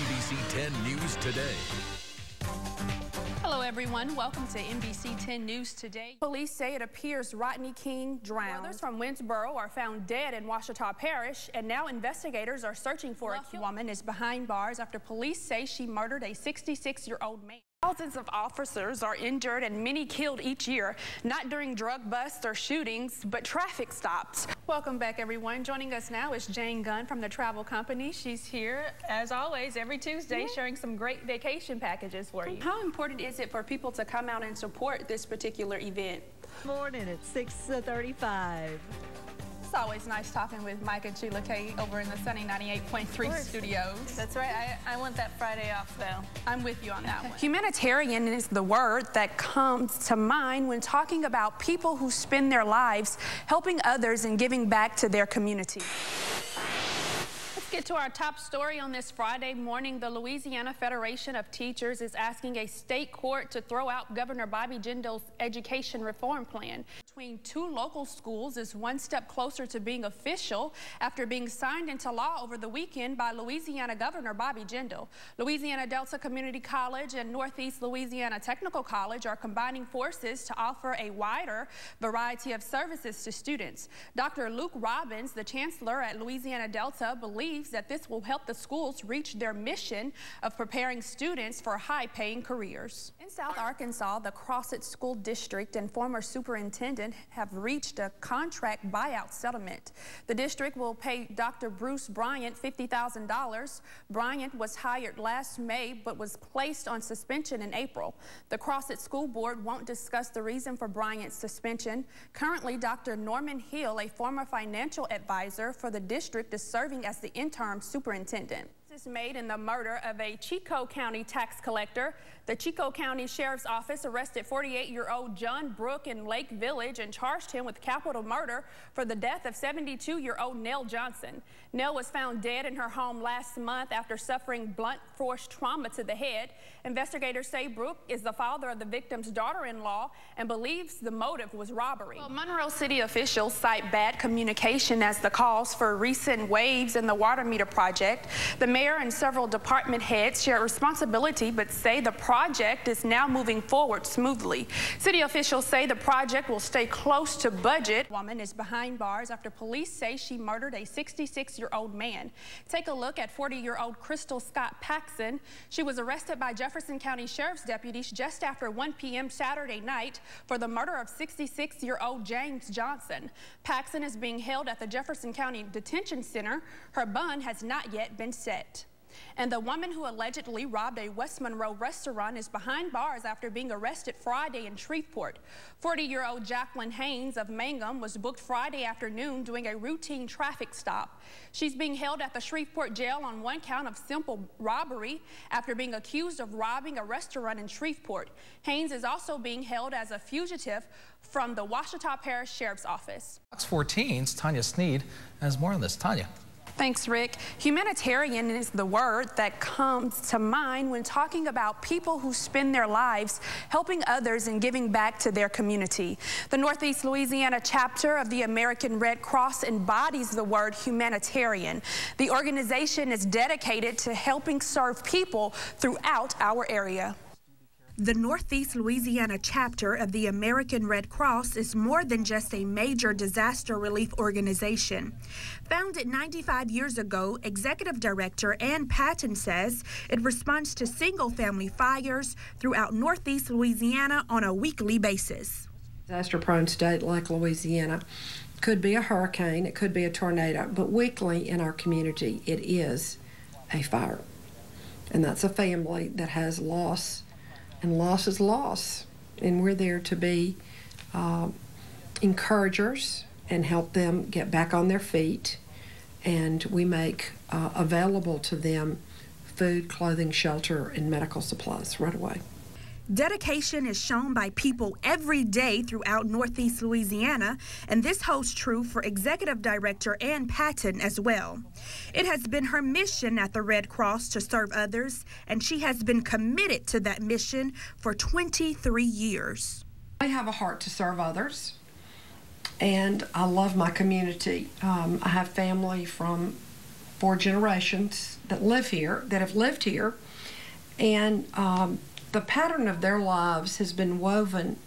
NBC 10 News Today. Hello everyone, welcome to NBC 10 News Today. Police say it appears Rodney King drowned. Others from Winsboro are found dead in Ouachita Parish, and now investigators are searching for a woman is behind bars after police say she murdered a 66-year-old man. Thousands of officers are injured and many killed each year, not during drug busts or shootings, but traffic stops. Welcome back, everyone. Joining us now is Jane Gunn from the travel company. She's here, as always, every Tuesday, sharing some great vacation packages for you. How important is it for people to come out and support this particular event? Morning at 6:35. It's always nice talking with Mike and Sheila Kay over in the sunny 98.3 studios. That's right. I want that Friday off, though. I'm with you on that one. Humanitarian is the word that comes to mind when talking about people who spend their lives helping others and giving back to their community. Let's get to our top story on this Friday morning. The Louisiana Federation of Teachers is asking a state court to throw out Governor Bobby Jindal's education reform plan. Between two local schools is one step closer to being official after being signed into law over the weekend by Louisiana Governor Bobby Jindal. Louisiana Delta Community College and Northeast Louisiana Technical College are combining forces to offer a wider variety of services to students. Dr. Luke Robbins, the chancellor at Louisiana Delta, believes that this will help the schools reach their mission of preparing students for high-paying careers. In South Arkansas, the Crossett School District and former superintendent have reached a contract buyout settlement. The district will pay Dr. Bruce Bryant $50,000. Bryant was hired last May but was placed on suspension in April. The Crossett School Board won't discuss the reason for Bryant's suspension. Currently, Dr. Norman Hill, a former financial advisor for the district, is serving as the interim superintendent. This is made in the murder of a Chico County tax collector. The Chico County Sheriff's Office arrested 48-year-old John Brook in Lake Village and charged him with capital murder for the death of 72-year-old Nell Johnson. Nell was found dead in her home last month after suffering blunt force trauma to the head. Investigators say Brook is the father of the victim's daughter-in-law and believes the motive was robbery. Well, Monroe City officials cite bad communication as the cause for recent waves in the water meter project. The mayor and several department heads share responsibility but say the project is now moving forward smoothly. City officials say the project will stay close to budget. A woman is behind bars after police say she murdered a 66-year-old man. Take a look at 40-year-old Crystal Scott Paxson. She was arrested by Jefferson County Sheriff's deputies just after 1 p.m. Saturday night for the murder of 66-year-old James Johnson. Paxson is being held at the Jefferson County Detention Center. Her bond has not yet been set. And the woman who allegedly robbed a West Monroe restaurant is behind bars after being arrested Friday in Shreveport. 40-year-old Jacqueline Haynes of Mangum was booked Friday afternoon doing a routine traffic stop. She's being held at the Shreveport jail on one count of simple robbery after being accused of robbing a restaurant in Shreveport. Haynes is also being held as a fugitive from the Ouachita Parish Sheriff's Office. Fox 14's Tanya Sneed has more on this. Tanya. Thanks, Rick. Humanitarian is the word that comes to mind when talking about people who spend their lives helping others and giving back to their community. The Northeast Louisiana chapter of the American Red Cross embodies the word humanitarian. The organization is dedicated to helping serve people throughout our area. The Northeast Louisiana chapter of the American Red Cross is more than just a major disaster relief organization. Founded 95 years ago, Executive Director Ann Patton says it responds to single-family fires throughout Northeast Louisiana on a weekly basis. Disaster-prone state like Louisiana could be a hurricane, it could be a tornado, but weekly in our community it is a fire. And that's a family that has loss. And loss is loss, and we're there to be encouragers and help them get back on their feet, and we make available to them food, clothing, shelter, and medical supplies right away. Dedication is shown by people every day throughout Northeast Louisiana, and this holds true for Executive Director Ann Patton as well. It has been her mission at the Red Cross to serve others, and she has been committed to that mission for 23 years. I have a heart to serve others, and I love my community. I have family from for generations that live here, that have lived here, and the pattern of their lives has been woven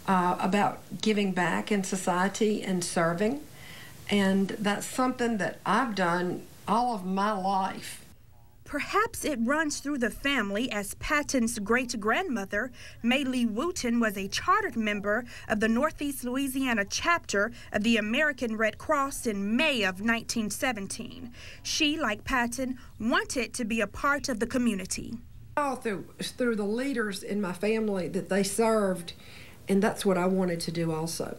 about giving back in society and serving, and that's something that I've done all of my life. Perhaps it runs through the family, as Patton's great-grandmother, Maylee Wooten, was a chartered member of the Northeast Louisiana chapter of the American Red Cross in May of 1917. She, like Patton, wanted to be a part of the community. All through the leaders in my family that they served, and that's what I wanted to do also.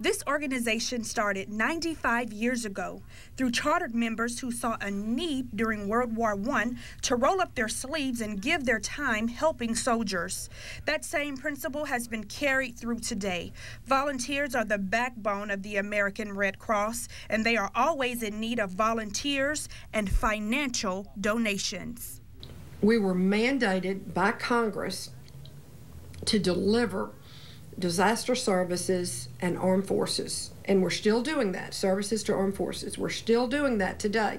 This organization started 95 years ago through chartered members who saw a need during World War I to roll up their sleeves and give their time helping soldiers. That same principle has been carried through today. Volunteers are the backbone of the American Red Cross, and they are always in need of volunteers and financial donations. We were mandated by Congress to deliver disaster services and armed forces, and we're still doing that. Services to armed forces, we're still doing that today.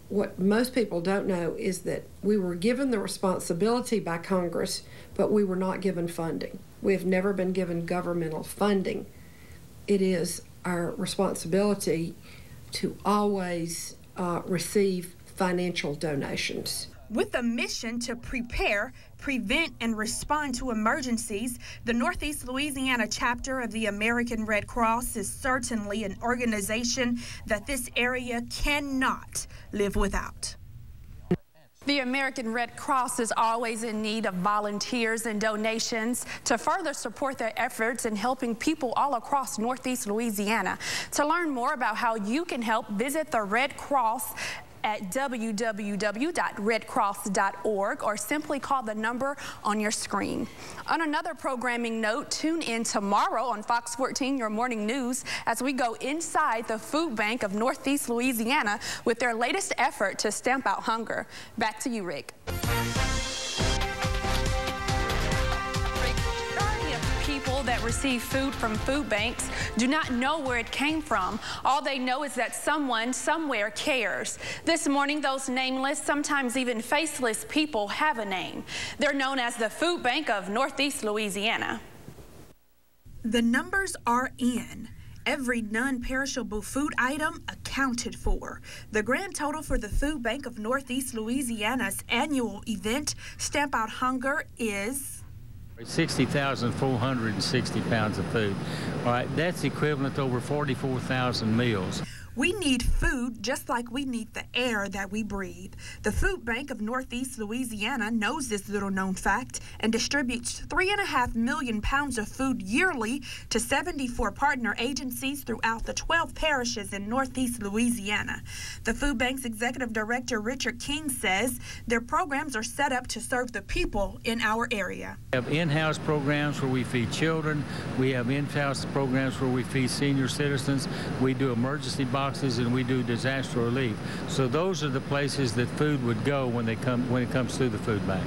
What most people don't know is that we were given the responsibility by Congress, but we were not given funding. We have never been given governmental funding. It is our responsibility to always receive financial donations. With a mission to prepare, prevent, and respond to emergencies, the Northeast Louisiana chapter of the American Red Cross is certainly an organization that this area cannot live without. The American Red Cross is always in need of volunteers and donations to further support their efforts in helping people all across Northeast Louisiana. To learn more about how you can help, visit the Red Cross at www.redcross.org or simply call the number on your screen. On another programming note, tune in tomorrow on Fox 14, your morning news, as we go inside the food bank of Northeast Louisiana with their latest effort to stamp out hunger. Back to you, Rick. That receive food from food banks do not know where it came from. All they know is that someone somewhere cares. This morning, those nameless, sometimes even faceless people have a name. They're known as the Food Bank of Northeast Louisiana. The numbers are in. Every non-perishable food item accounted for. The grand total for the Food Bank of Northeast Louisiana's annual event, Stamp Out Hunger, is 60,460 pounds of food. All right, that's equivalent to over 44,000 meals. We need food just like we need the air that we breathe. The Food Bank of Northeast Louisiana knows this little-known fact and distributes 3.5 million pounds of food yearly to 74 partner agencies throughout the 12 parishes in Northeast Louisiana. The Food Bank's Executive Director, Richard King, says their programs are set up to serve the people in our area. We have in-house programs where we feed children. We have in-house programs where we feed senior citizens. We do emergency boxes and we do disaster relief. So those are the places that food would go when it comes to the food bank.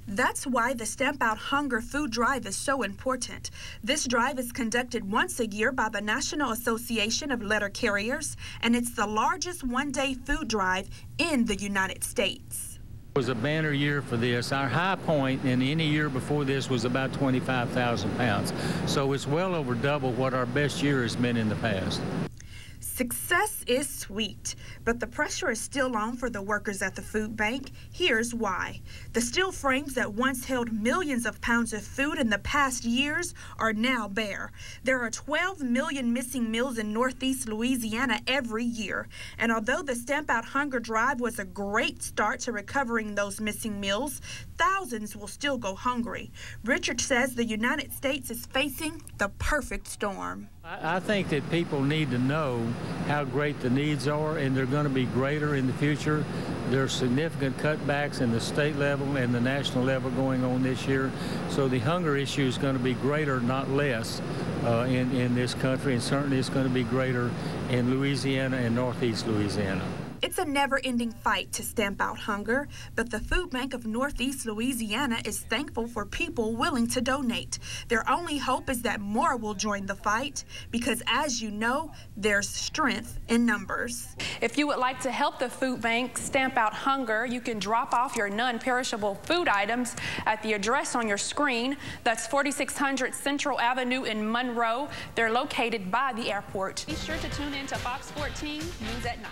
That's why the Stamp Out Hunger food drive is so important. This drive is conducted once a year by the National Association of Letter Carriers, and it's the largest one-day food drive in the United States. It was a banner year for this. Our high point in any year before this was about 25,000 pounds. So it's well over double what our best year has been in the past. Success is sweet, but the pressure is still on for the workers at the food bank. Here's why. The steel frames that once held millions of pounds of food in the past years are now bare. There are 12 million missing meals in Northeast Louisiana every year. And although the Stamp Out Hunger drive was a great start to recovering those missing meals, thousands will still go hungry. Richard says the United States is facing the perfect storm. I think that people need to know how great the needs are, and they're going to be greater in the future. There are significant cutbacks in the state level and the national level going on this year. So the hunger issue is going to be greater, not less, in this country, and certainly it's going to be greater in Louisiana and Northeast Louisiana. It's a never-ending fight to stamp out hunger, but the Food Bank of Northeast Louisiana is thankful for people willing to donate. Their only hope is that more will join the fight because, as you know, there's strength in numbers. If you would like to help the food bank stamp out hunger, you can drop off your non-perishable food items at the address on your screen. That's 4600 Central Avenue in Monroe. They're located by the airport. Be sure to tune in to Fox 14 News at 9.